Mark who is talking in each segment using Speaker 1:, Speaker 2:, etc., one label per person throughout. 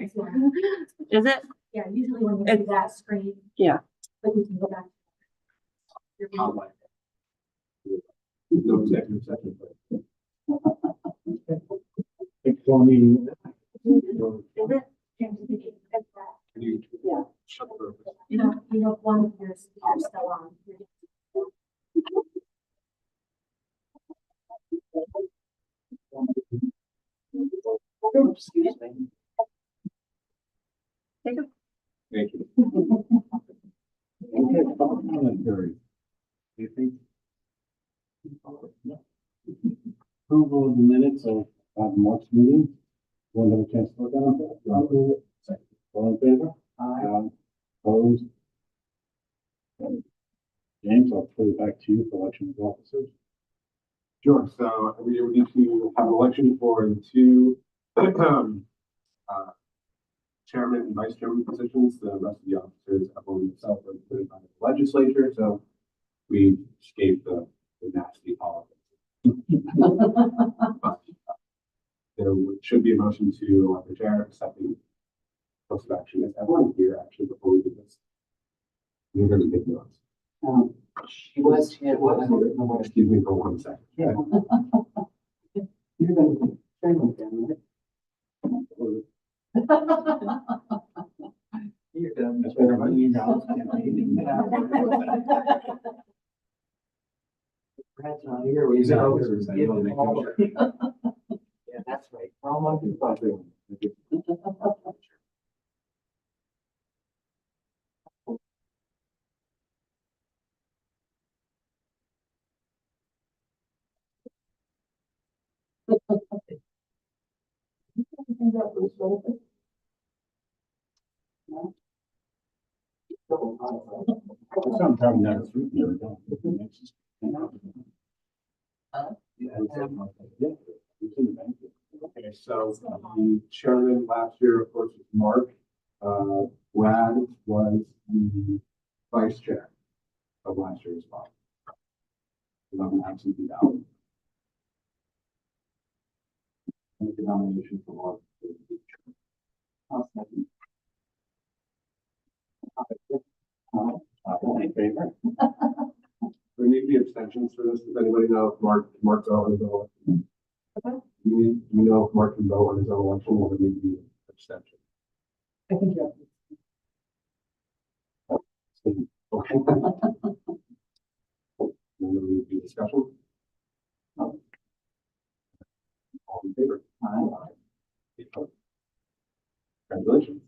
Speaker 1: sorry.
Speaker 2: Is it?
Speaker 1: Yeah, usually when you see that screen.
Speaker 2: Yeah.
Speaker 1: But you can go back.
Speaker 3: No executive session.
Speaker 1: Is it?
Speaker 3: Yeah. Shut the.
Speaker 1: You have one of yours, you're still on.
Speaker 3: Excuse me.
Speaker 2: Thank you.
Speaker 3: Thank you.
Speaker 4: Approval of the minutes of March meeting. Want to have a chance to look at them? Second. All in favor? Aye. Opposed? James, I'll put it back to you for election of officers.
Speaker 3: Sure. So every year we need to have an election for the two chairman and vice chairman positions. The rest of the officers have only themselves appointed by the legislature. So we escaped the nasty politics. But, there should be a motion to elect the chair, accepting course of action as everyone here actually before we do this. You're going to take notes.
Speaker 5: She was here.
Speaker 3: Excuse me for 1 second.
Speaker 5: You're going to turn them down, right? You're done.
Speaker 4: That's better money in your house.
Speaker 5: Brad's not here.
Speaker 4: He's out there, so
Speaker 5: Give
Speaker 4: he'll
Speaker 5: him
Speaker 4: make
Speaker 5: all.
Speaker 4: sure.
Speaker 5: Yeah, that's right. We're all on the spot.
Speaker 4: I'm probably not a fruit dealer, don't I?
Speaker 3: Yeah, it's in the bank. Okay, so the chairman last year, of course, was Mark. Brad was the vice chair of last year's spot. I'm absentee ballot. Make a nomination for Mark.
Speaker 5: I'll second.
Speaker 4: All in favor?
Speaker 3: There need to be abstentions for this. Does anybody know if Mark vote on his own election? Do you know if Mark can vote on his own election, or there need to be an abstention?
Speaker 5: I think you
Speaker 3: Okay. Then there will be discussion. All in favor? Aye. Congratulations.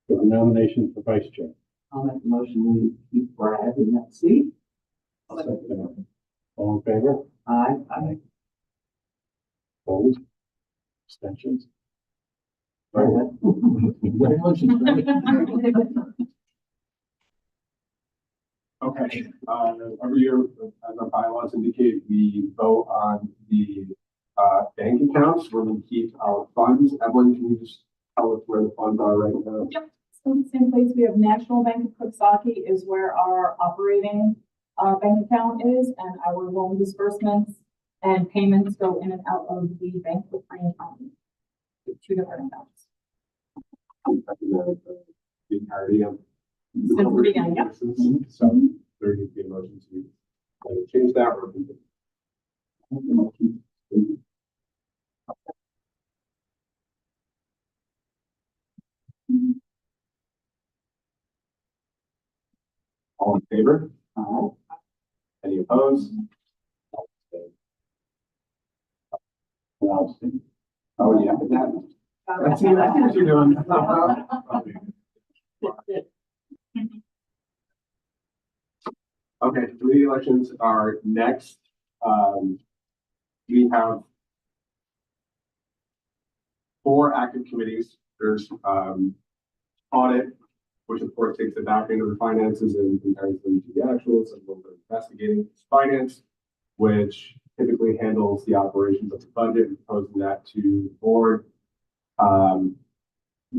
Speaker 4: For the nomination for vice chair.
Speaker 5: I'll make a motion we keep Brad in that seat.
Speaker 4: I'll second that. All in favor?
Speaker 5: Aye.
Speaker 4: Opposed? Abstentions?
Speaker 5: Very good.
Speaker 3: Okay, every year, as our bylaws indicate, we vote on the bank accounts where we keep our funds. Evelyn, can you just tell us where the funds are right now?
Speaker 6: Yep, so in the same place, we have National Bank of Coxsackie is where our operating bank account is, and our loan disbursements and payments go in and out of the Bank of Greene County. Two different accounts.
Speaker 3: The entirety of.
Speaker 6: Since the beginning, yep.
Speaker 3: So there needs to be a motion to change that or. All in favor?
Speaker 5: Aye.
Speaker 3: Any opposed? Oh, yeah, that's what you're doing. Okay, committee elections are next. We have 4 active committees. There's audit, which of course takes the back end of the finances and compares them to the actuals, and we're investigating finance, which typically handles the operations of the budget and proposing that to the board.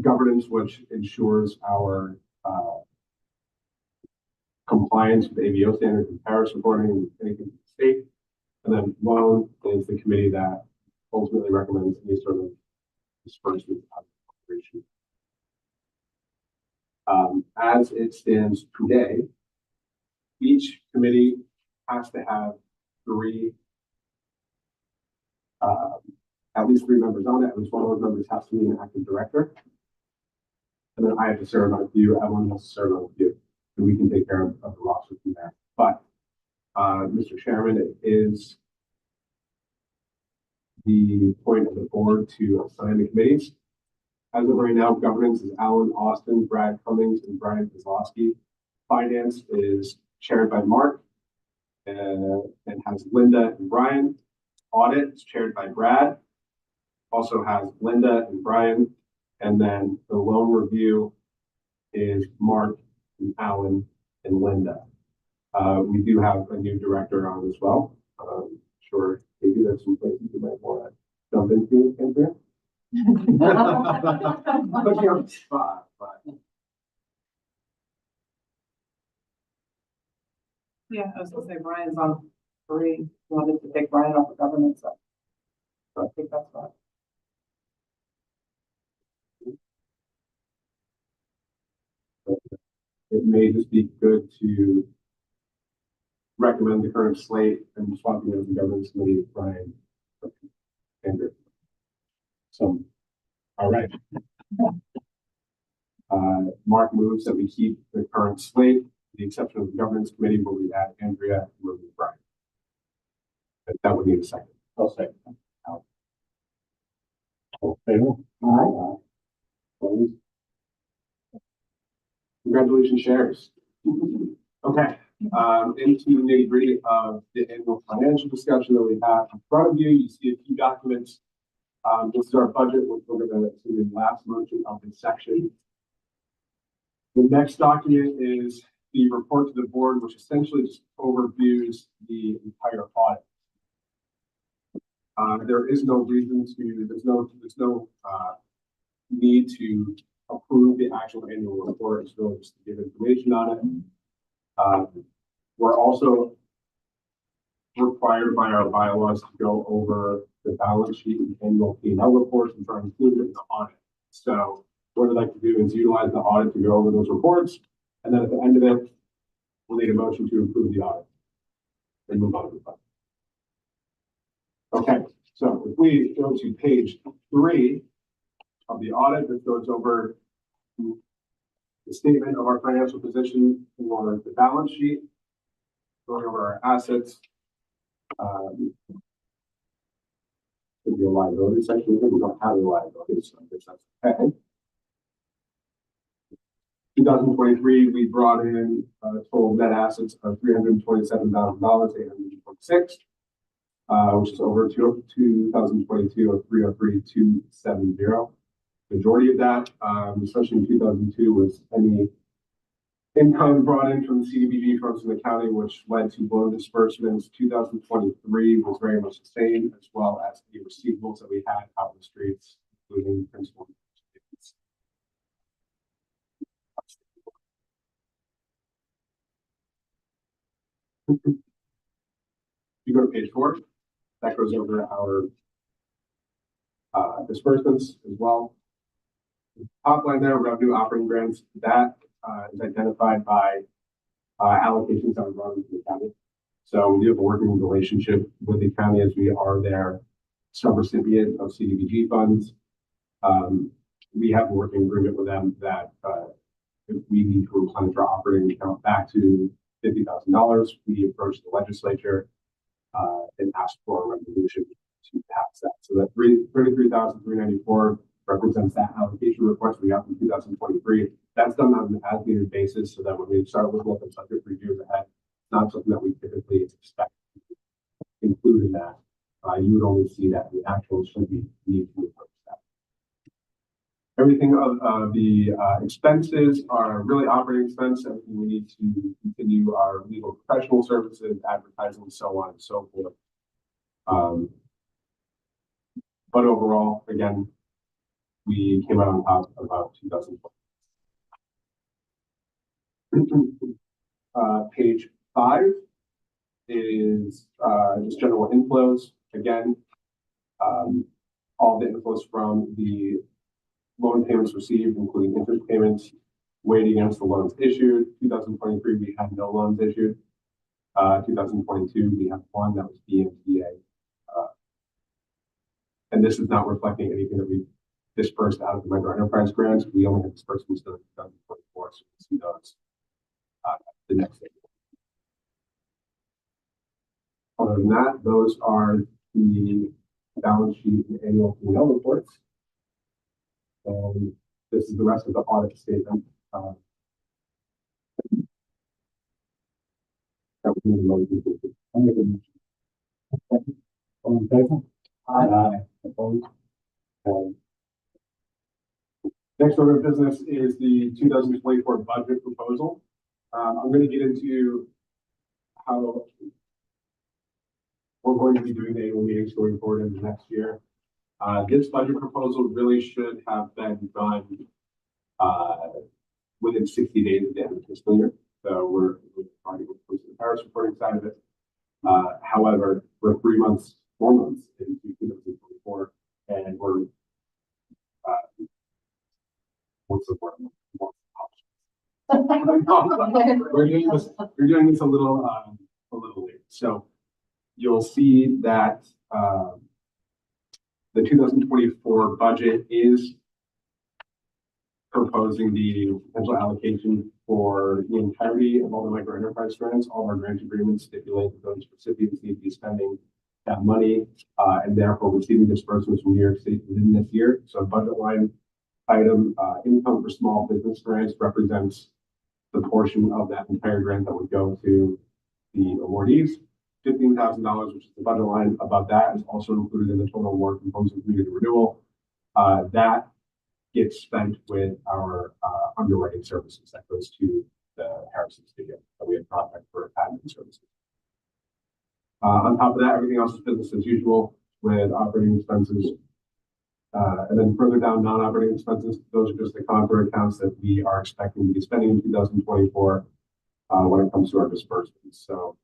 Speaker 3: Governance, which ensures our compliance with ABO standards and Paris reporting and anything to the state. And then loan is the committee that ultimately recommends any sort of disbursement of the corporation. As it stands today, each committee has to have three, at least three members on it. At least one of those members has to be an active director. And then I have to serve on a few, everyone has to serve on a few, and we can take care of the roster from there. But, Mr. Chairman, it is the point of the board to assign the committees. As of right now, governance is Alan Austin, Brad Cummings, and Brian Kozlowski. Finance is chaired by Mark and has Linda and Brian. Audit is chaired by Brad, also has Linda and Brian. And then the loan review is Mark and Alan and Linda. We do have a new director on as well. Sure, maybe there's some places you might want to jump into, Andrea. Put you on the spot, but.
Speaker 5: Yeah, I was gonna say Brian's on 3, wanted to take Brian off of governance, so I think that's fine.
Speaker 3: It may just be good to recommend the current slate and swapping out the governance committee, Brian. Andrew. So, all right. Mark moves that we keep the current slate, with the exception of the governance committee, where we add Andrea and remove Brian. But that would need a second.
Speaker 4: I'll second. All in favor? Aye. Opposed?
Speaker 3: Congratulations, shares. Okay, into the nitty gritty of the annual financial discussion that we have in front of you. You see a few documents. This is our budget, which we're going to see in the last motion of this section. The next document is the report to the board, which essentially just overviews the entire audit. There is no reason to, there's no need to approve the actual annual report. It's really just to give information on it. We're also required by our bylaws to go over the balance sheet and annual P&L reports and try to include it in the audit. So what I'd like to do is utilize the audit to go over those reports. And then at the end of it, we'll need a motion to approve the audit and move on to the budget. Okay, so if we go to page 3 of the audit, that goes over the statement of our financial position for the balance sheet, going over our assets. Could be a liability section. We don't have any liabilities, so I guess that's okay. 2023, we brought in total net assets of $327,826, which is over 2022 of 303,270. Majority of that, especially in 2002, was any income brought in from the CDBG funds in the county, which led to loan disbursements. 2023 was very much the same, as well as the receivables that we had out in the streets, including principal. You go to page 4, that goes over our disbursements as well. Top line there, revenue operating grants, that is identified by allocations that are run to the county. So we do have a working relationship with the county as we are their subrecipient of CDBG funds. We have a working agreement with them that if we need to replenish our operating account back to $50,000, we approach the legislature and ask for a resolution to pass that. So that $33,394 represents that allocation request we got from 2023. That's done on an as-needed basis, so that when we start looking at the budget for years ahead, it's not something that we typically expect to include in that. You would only see that the actual should be need to approach that. Everything of the expenses are really operating expense. Everything we need to continue our legal professional services, advertising, and so on and so forth. But overall, again, we came out on top about 2020. Page 5 is just general inflows. Again, all the inflows from the loan payments received, including interest payments, weighed against the loans issued. 2023, we had no loans issued. 2022, we have one that was BMTA. And this is not reflecting anything that we dispersed out of the micro enterprise grants. We only have disbursements done in 2024, so we'll see those the next day. Other than that, those are the balance sheet and annual P&L reports. And this is the rest of the audit statement. That we need a motion to approve.
Speaker 4: I'll make a motion. All in favor? Aye. Opposed? Carried.
Speaker 3: Next order of business is the 2024 budget proposal. I'm going to get into how we're going to be doing the annual meetings going forward in the next year. This budget proposal really should have been done within 60 days of the end of the fiscal year. So we're already close to the Paris reporting side of it. However, we're 4 months into 2024, and we're what's the word? We're doing this a little late. So you'll see that the 2024 budget is proposing the potential allocation for the entirety of all the micro enterprise grants. All of our grant agreements stipulate that those recipients need to be spending that money and therefore receiving disbursements from New York State within this year. So budget line item income for small business grants represents the portion of that entire grant that would go to the awardees. $15,000, which is the budget line above that, is also included in the total award components of community renewal. That gets spent with our underwriting services that goes to the Harrison Studio that we have contract for admin services. On top of that, everything else is business as usual with operating expenses. And then further down, non-operating expenses, those are just the contour accounts that we are expecting to be spending in 2024 when it comes to our disbursements. So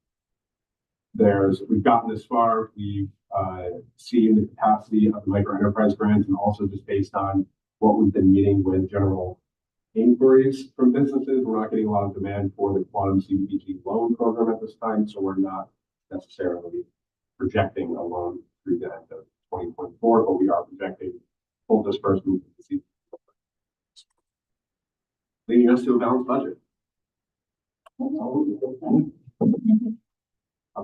Speaker 3: we've gotten this far. We've seen the capacity of the micro enterprise grants, and also just based on what we've been meeting with general inquiries from businesses, we're not getting a lot of demand for the quantum CDBG loan program at this time. So we're not necessarily projecting a loan through the end of 2024, but we are projecting full disbursement, leading us to a balanced budget. I'll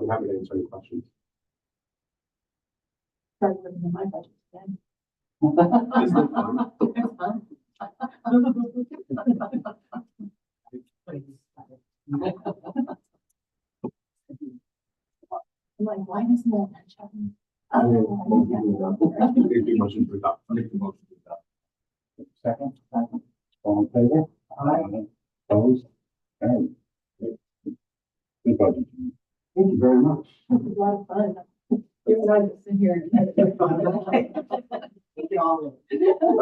Speaker 3: be happy to answer any questions.
Speaker 1: Start looking at my budget again.
Speaker 3: This is fun.
Speaker 1: I'm like, why isn't that checking?
Speaker 3: Make the motion to adopt. Make the motion to adopt.
Speaker 4: Second. All in favor? Aye. Opposed? Carried. Good budget.
Speaker 3: Thank you very much.
Speaker 1: It was a lot of fun. You and I just sit here and.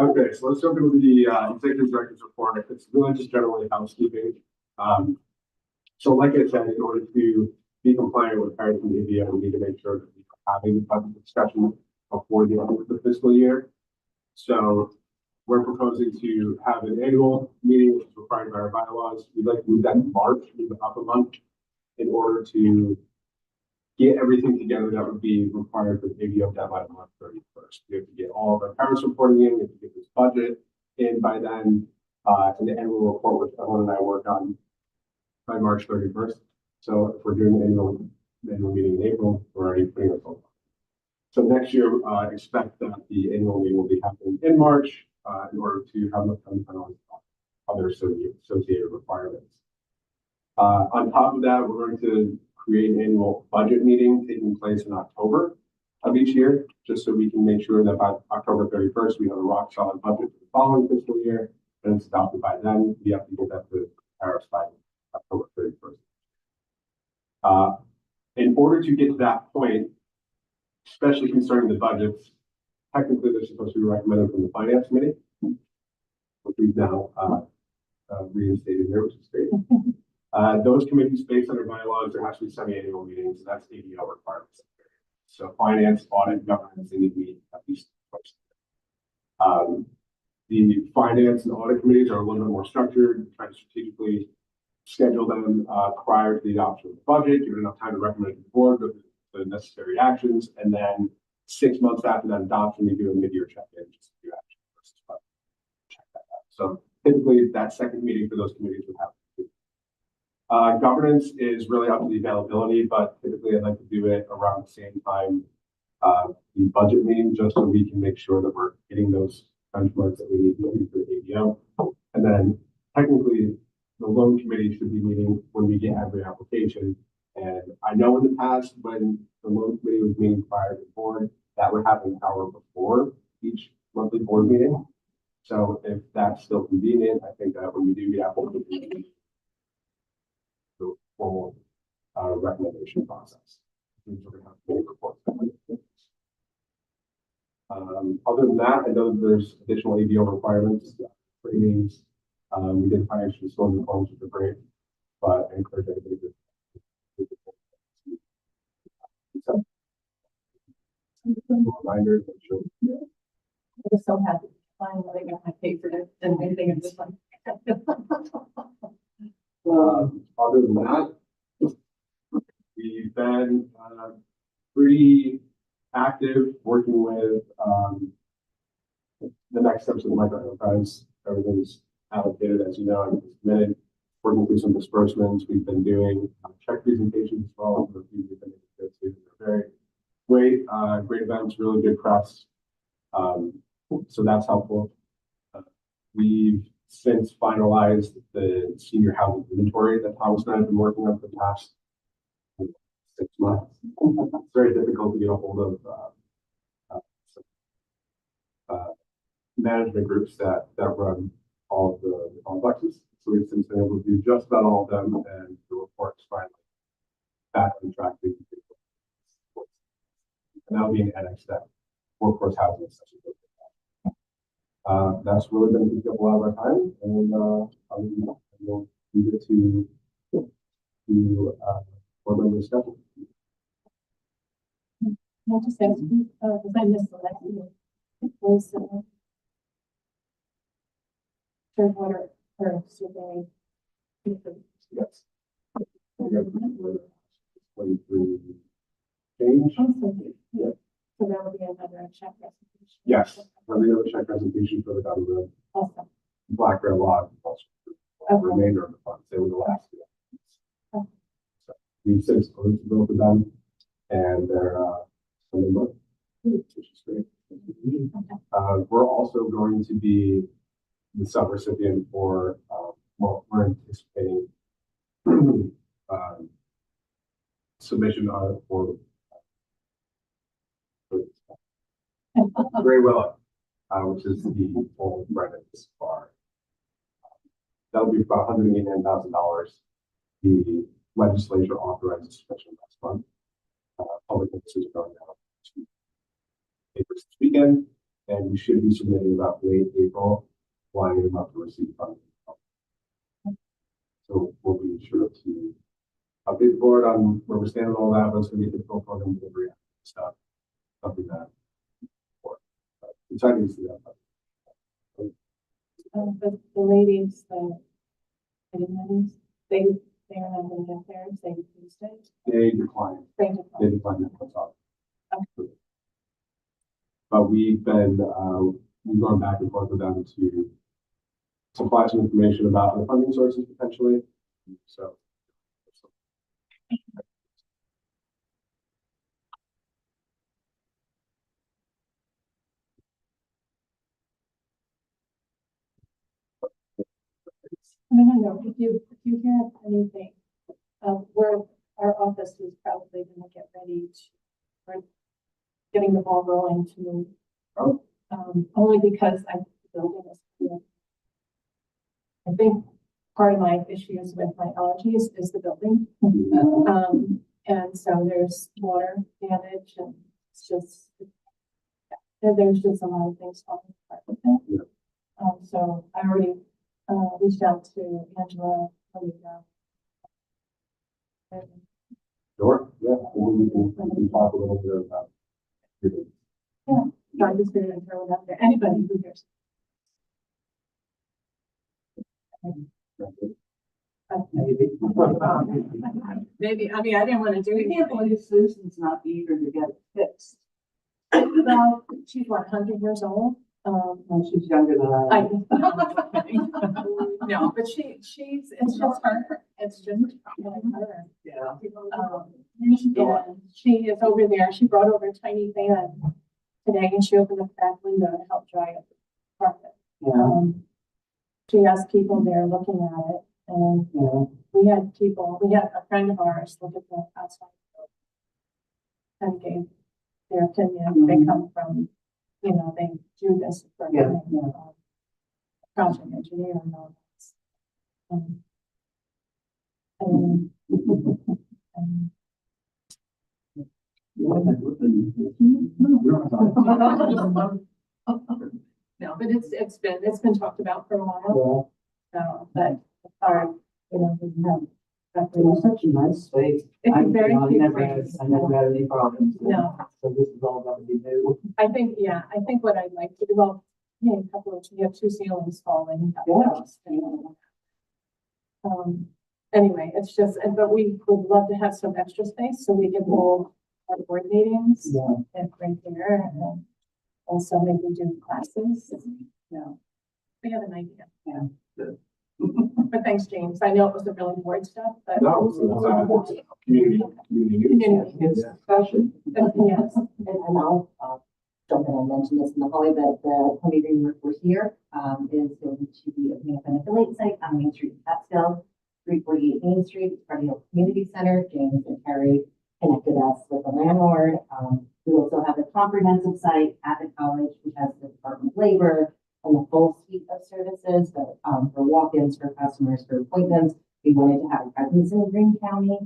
Speaker 3: Okay, so let's jump into the executive director's report. It's really just generally housekeeping. So like I said, in order to be compliant with Paris and ABA, we need to make sure that we are having a budget discussion before the end of the fiscal year. So we're proposing to have an annual meeting, which is required by our bylaws. We'd like to move that to March, move it up a month, in order to get everything together that would be required for the ABO deadline on March 31st. We have to get all of our Paris reporting in, we have to get this budget in by then, and the annual report, which Ellen and I work on by March 31st. So if we're doing the annual meeting in April, we're already putting our phone. So next year, expect that the annual meeting will be happening in March in order to have on other associated requirements. On top of that, we're going to create an annual budget meeting taking place in October of each year, just so we can make sure that by October 31st, we have a rock solid budget for the following fiscal year, and it's adopted by then. We have to get that to Paris by October 31st. In order to get to that point, especially concerning the budgets, technically they're supposed to be recommended from the finance committee, which we've now reinstated here, which is great. Those committees, based on their bylaws, are actually semi-annual meetings, and that's ADO requirements. So finance, audit, governance, they need to meet at least The finance and audit committees are a little bit more structured, trying to strategically schedule them prior to the adoption of the budget, give it enough time to recommend it to the board, go through the necessary actions, and then 6 months after that adoption, you do a mid-year check-in, just to do action versus budget. Check that out. So typically, that second meeting for those committees would happen. Governance is really up to the availability, but typically I'd like to do it around the same time the budget meeting, just so we can make sure that we're hitting those benchmarks that we need to do for the ADO. And then technically, the loan committee should be meeting when we get every application. And I know in the past, when the loan committee was meeting prior to the board, that would happen an hour before each monthly board meeting. So if that's still convenient, I think that when we do get applications, the formal recommendation process. We're going to have committee reports. Other than that, I know that there's additional ABO requirements, trainings. We did financial disclosure forms, which are great, but I encourage everybody to. Reminders.
Speaker 1: I was so happy to find that I got my paper and anything in this one.
Speaker 3: Other than that, we've been pretty active working with the next steps of the micro enterprise. Everything's allocated, as you know, and it's committed. Working through some disbursements. We've been doing check presentations as well. We've been able to go to. They're very great, great events, really good press. So that's helpful. We've since finalized the senior housing inventory that Thomas and I have been working on for the past 6 months. It's very difficult to get a hold of management groups that run all of the complexes. So we've since been able to do just about all of them, and the report's finally back on track. And that'll be an annex that workforce housing is such a good thing. That's really been taking up a lot of our time, and we'll leave it to board member discussion.
Speaker 1: I'll just ask you, because I missed the last meeting, was third water or survey.
Speaker 3: Yes. We have 23 change.
Speaker 1: Awesome.
Speaker 3: Yeah.
Speaker 1: So that will be another check presentation.
Speaker 3: Yes, every other check presentation for the government,
Speaker 1: Awesome.
Speaker 3: Black Bear Law, the remainder of the funds. They were the last two.
Speaker 1: Okay.
Speaker 3: So we've since closed both of them, and they're coming up, which is great. We're also going to be the sub-recipient for, well, we're anticipating submission for Gray Willow, which is the full Brennan's bar. That'll be about $189,000. The legislature authorized suspension last month. Public notices are going out to papers this weekend, and we should be submitting about late April, lining them up to receive funding. So we'll be sure to update the board on where we stand and all that, but it's going to be a difficult program delivery stuff. Something that exciting to see that.
Speaker 1: The ladies, the ladies, they're not going to get theirs. They refused it.
Speaker 3: They declined. They declined that consultant.
Speaker 1: Okay.
Speaker 3: But we've gone back and forth with them to supply some information about the funding sources potentially. So.
Speaker 1: I don't know, if you hear of anything, where our office is probably going to get ready to, for getting the ball rolling to move.
Speaker 3: Oh.
Speaker 1: Only because I'm building this. I think part of my issues with my allergies is the building. And so there's water damage and it's just, there's just a lot of things falling apart with it.
Speaker 3: Yeah.
Speaker 1: So I already reached out to Angela.
Speaker 3: Sure. Yeah. We can talk a little bit about it.
Speaker 1: Yeah. So I'm just gonna throw it out there, anybody who cares. Maybe, I mean, I didn't want to do
Speaker 5: We can't
Speaker 1: anything.
Speaker 5: believe Susan's not eager to get it fixed.
Speaker 1: Well, she's 100 years old,
Speaker 5: And she's younger than I am.
Speaker 1: no, but it's just her, it's just her.
Speaker 5: Yeah.
Speaker 1: And she is over there, she brought over a tiny fan today and she opened the back window to help dry up the carpet.
Speaker 5: Yeah.
Speaker 1: She has people there looking at it and
Speaker 5: Yeah.
Speaker 1: we had a friend of ours look at the outside. And gave their opinion, they come from, they do this for a
Speaker 5: Yeah,
Speaker 1: living,
Speaker 5: yeah.
Speaker 1: project engineer and all this. And, and no, but it's been talked about for a while, so, but it's hard, we have.
Speaker 5: It's such a nice space.
Speaker 1: It's
Speaker 5: I
Speaker 1: very
Speaker 5: never
Speaker 1: cute.
Speaker 5: had any problems.
Speaker 1: No.
Speaker 5: So this is all gonna be new.
Speaker 1: I think what I'd like to do, well, we have 2 ceilings falling. Anyway, it's just, but we would love to have some extra space so we can hold our board meetings
Speaker 5: Yeah.
Speaker 1: and right there and also maybe do classes. We have an idea.
Speaker 5: Yeah, good.
Speaker 1: But thanks, James. I know it wasn't really board stuff, but.
Speaker 3: No, it's, community.
Speaker 1: Community.
Speaker 5: It's discussion.
Speaker 1: Yes.
Speaker 2: And I'll, jump in and mention this in the hallway, but the Honey Green we're here, is going to be opening up an affiliate site on Main Street, in Catskill, 348 Main Street, Party Hill Community Center. James and Harry connected us with the landlord. We also have a comprehensive site at the college, which has the Department of Labor and the full suite of services, but, for walk-ins, for customers, for appointments, we wanted to have a presence in Greene County.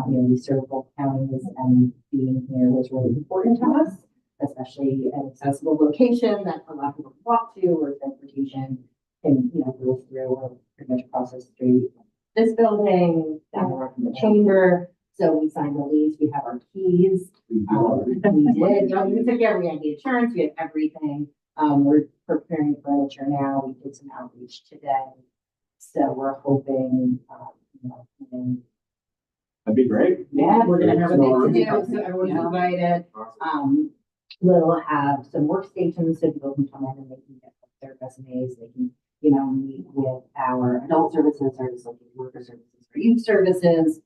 Speaker 2: We serve both counties and being here was really important to us, especially an accessible location that a lot of people can walk to or transportation can, go through or pretty much across the street. This building, down the road from the chamber. So we signed the lease, we have our keys. We did, we took we had the insurance, we had everything. We're preparing furniture now. We did some outreach today. So we're hoping,
Speaker 3: That'd be great.
Speaker 2: yeah, we're gonna have a
Speaker 3: So,
Speaker 2: big to do, so everyone's invited. We'll have some workstations so people can come in and they can get their resumes. They can, meet with our adult services, worker services, for youth services.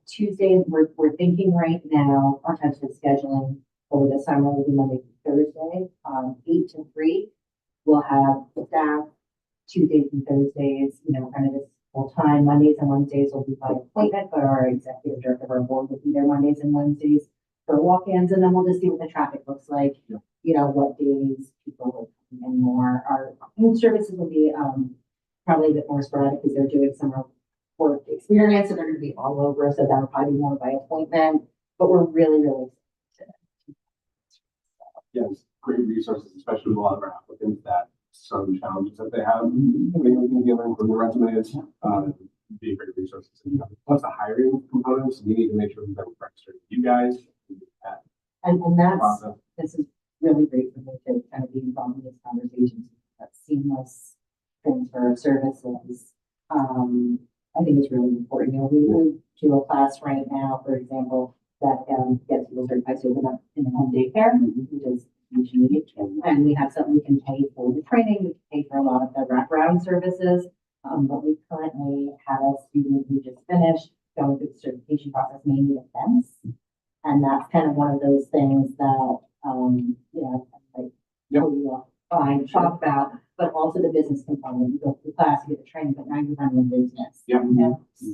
Speaker 2: Tuesdays, we're thinking right now, our tentative scheduling over the summer will be Monday through Thursday, 8 to 3. We'll have staff Tuesdays and Thursdays, kind of this full time. Mondays and Wednesdays will be by appointment, but our executive director of our board will be there Mondays and Wednesdays for walk-ins, and then we'll just see what the traffic looks like. What days people will come in more. Our youth services will be probably a bit more sporadic because they're doing some work experience, so they're going to be all over. So that'll probably be more by appointment. But we're really, really excited.
Speaker 3: Yes, great resources, especially with a lot of our applicants that some challenges that they have, maybe we can give them from the resumes, be great resources. And plus the hiring components, we need to make sure that we're registered with you guys.
Speaker 2: And that's,
Speaker 3: Process.
Speaker 2: this is really great for me to kind of be involved in these conversations. That seamless transfer of services. I think it's really important. We move to a class right now, for example, that gets people certified to open up in a home daycare, which is usually, and we have something we can pay for the training, we can pay for a lot of the wraparound services. But we currently have a student who just finished going through the certification process, mainly a fence. And that's kind of one of those things that, I talk about, but also the business component. You go through class, you get the training, but now you're running a business.
Speaker 3: Yeah.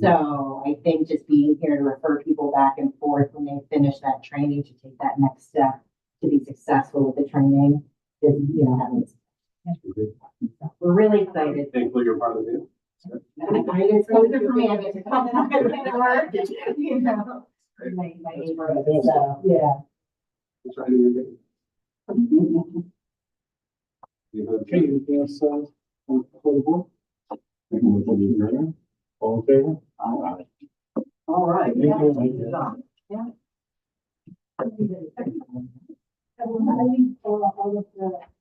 Speaker 2: So I think just being here to refer people back and forth when they finish that training to take that next step to be successful with the training is, having. We're really excited.
Speaker 3: Thankfully, you're part of the deal.
Speaker 2: It's so good for me. I get to come back and work, my neighborhood, so, yeah.
Speaker 3: That's right, you're good.
Speaker 4: Okay, anything else, for the board? Make a motion to adjourn. All in favor? Aye.
Speaker 5: All right.
Speaker 4: Thank you.
Speaker 2: Yeah.
Speaker 1: all of the